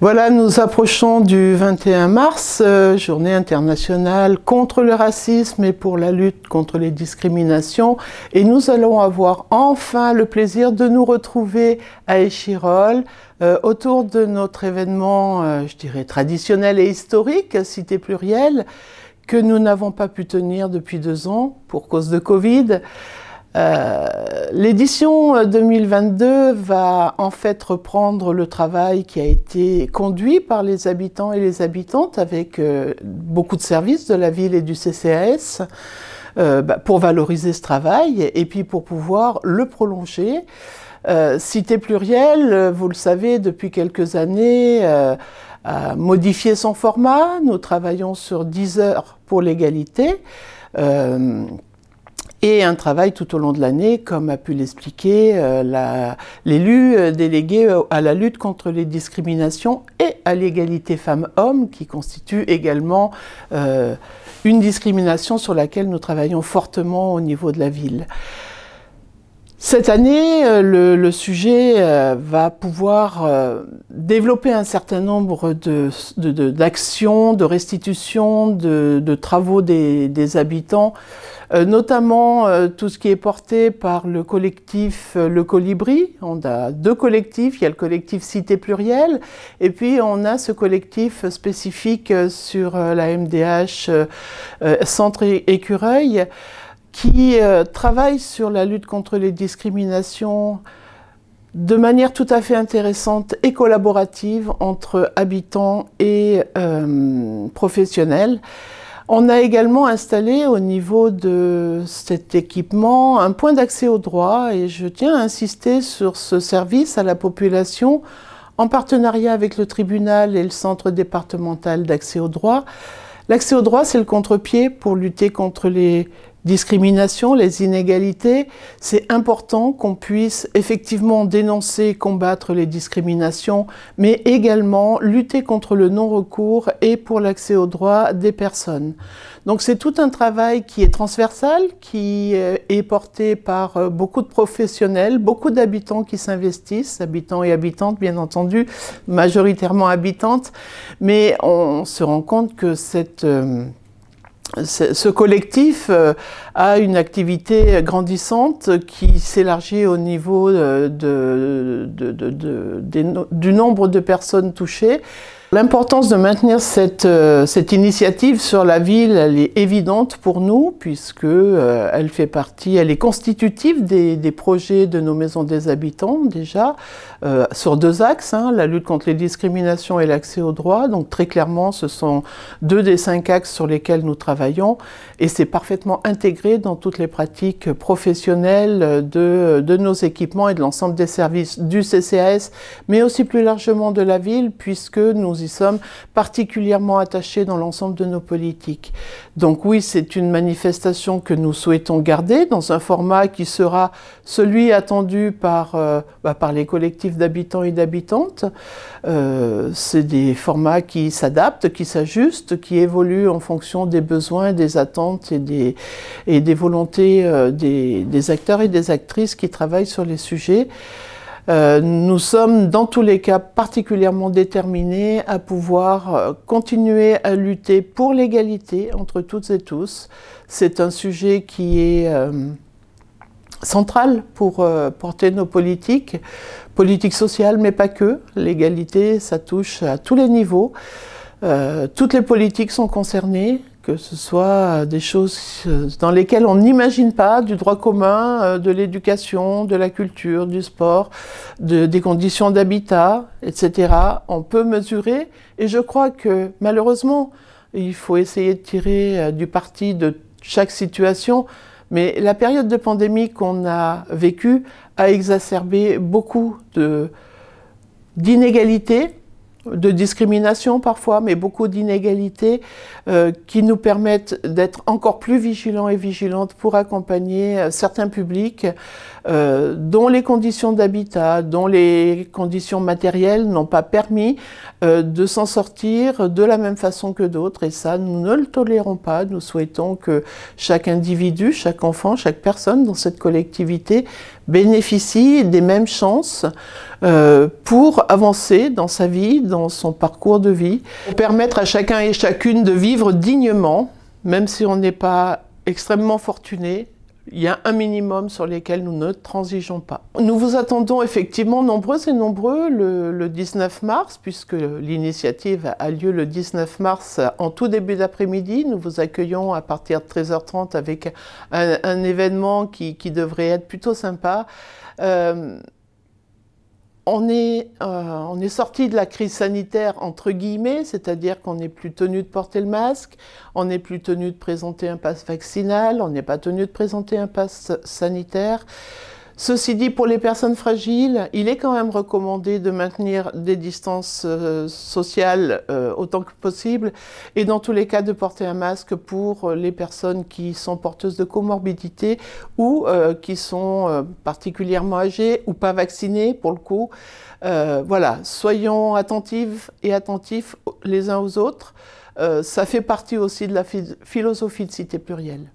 Voilà, nous approchons du 21 mars, journée internationale contre le racisme et pour la lutte contre les discriminations. Et nous allons avoir enfin le plaisir de nous retrouver à Échirolles autour de notre événement, je dirais, traditionnel et historique, Cité Plurielle, que nous n'avons pas pu tenir depuis 2 ans pour cause de Covid. L'édition 2022 va en fait reprendre le travail qui a été conduit par les habitants et les habitantes avec beaucoup de services de la ville et du CCAS pour valoriser ce travail et puis pour pouvoir le prolonger. Cité Plurielle, vous le savez, depuis quelques années, a modifié son format. Nous travaillons sur 10 heures pour l'égalité. Et un travail tout au long de l'année, comme a pu l'expliquer l'élu délégué à la lutte contre les discriminations et à l'égalité femmes-hommes, qui constitue également une discrimination sur laquelle nous travaillons fortement au niveau de la ville. Cette année, le sujet va pouvoir développer un certain nombre d'actions, de restitutions, de travaux des habitants, notamment tout ce qui est porté par le collectif Le Colibri. On a 2 collectifs, il y a le collectif Cité Plurielle, et puis on a ce collectif spécifique sur la MDH Centre Écureuil, qui travaille sur la lutte contre les discriminations de manière tout à fait intéressante et collaborative entre habitants et professionnels. On a également installé au niveau de cet équipement un point d'accès au droit et je tiens à insister sur ce service à la population en partenariat avec le tribunal et le centre départemental d'accès au droit. L'accès au droit, c'est le contre-pied pour lutter contre les discriminations, les inégalités. C'est important qu'on puisse effectivement dénoncer, combattre les discriminations, mais également lutter contre le non-recours et pour l'accès aux droits des personnes. Donc c'est tout un travail qui est transversal, qui est porté par beaucoup de professionnels, beaucoup d'habitants qui s'investissent, habitants et habitantes bien entendu, majoritairement habitantes, mais on se rend compte que ce collectif a une activité grandissante qui s'élargit au niveau du nombre de personnes touchées. L'importance de maintenir cette initiative sur la ville, elle est évidente pour nous puisque elle fait partie, elle est constitutive des projets de nos maisons des habitants déjà, sur 2 axes, la lutte contre les discriminations et l'accès aux droits. Donc très clairement, ce sont 2 des 5 axes sur lesquels nous travaillons et c'est parfaitement intégré dans toutes les pratiques professionnelles de nos équipements et de l'ensemble des services du CCAS, mais aussi plus largement de la ville puisque nous y sommes particulièrement attachés dans l'ensemble de nos politiques. Donc oui, c'est une manifestation que nous souhaitons garder dans un format qui sera celui attendu par les collectifs d'habitants et d'habitantes. C'est des formats qui s'adaptent, qui s'ajustent, qui évoluent en fonction des besoins, des attentes et des volontés des acteurs et des actrices qui travaillent sur les sujets. Nous sommes dans tous les cas particulièrement déterminés à pouvoir continuer à lutter pour l'égalité entre toutes et tous. C'est un sujet qui est central pour porter nos politiques sociales, mais pas que. L'égalité, ça touche à tous les niveaux. Toutes les politiques sont concernées, que ce soit des choses dans lesquelles on n'imagine pas, du droit commun, de l'éducation, de la culture, du sport, des conditions d'habitat, etc. On peut mesurer et je crois que malheureusement, il faut essayer de tirer du parti de chaque situation, mais la période de pandémie qu'on a vécue a exacerbé beaucoup d'inégalités, de discrimination parfois, mais beaucoup d'inégalités qui nous permettent d'être encore plus vigilants et vigilantes pour accompagner certains publics dont les conditions d'habitat, dont les conditions matérielles n'ont pas permis de s'en sortir de la même façon que d'autres. Et ça, nous ne le tolérons pas. Nous souhaitons que chaque individu, chaque enfant, chaque personne dans cette collectivité bénéficie des mêmes chances pour avancer dans sa vie, dans son parcours de vie, pour permettre à chacun et chacune de vivre dignement, même si on n'est pas extrêmement fortuné. Il y a un minimum sur lesquels nous ne transigeons pas. Nous vous attendons effectivement nombreux et nombreux le 19 mars, puisque l'initiative a lieu le 19 mars en tout début d'après-midi. Nous vous accueillons à partir de 13h30 avec un événement qui devrait être plutôt sympa. On est sorti de la crise sanitaire entre guillemets, c'est-à-dire qu'on n'est plus tenu de porter le masque, on n'est plus tenu de présenter un pass vaccinal, on n'est pas tenu de présenter un pass sanitaire. Ceci dit, pour les personnes fragiles, il est quand même recommandé de maintenir des distances sociales autant que possible et dans tous les cas de porter un masque pour les personnes qui sont porteuses de comorbidité ou qui sont particulièrement âgées ou pas vaccinées pour le coup. Voilà, soyons attentifs et attentifs les uns aux autres. Ça fait partie aussi de la philosophie de Cité Plurielle.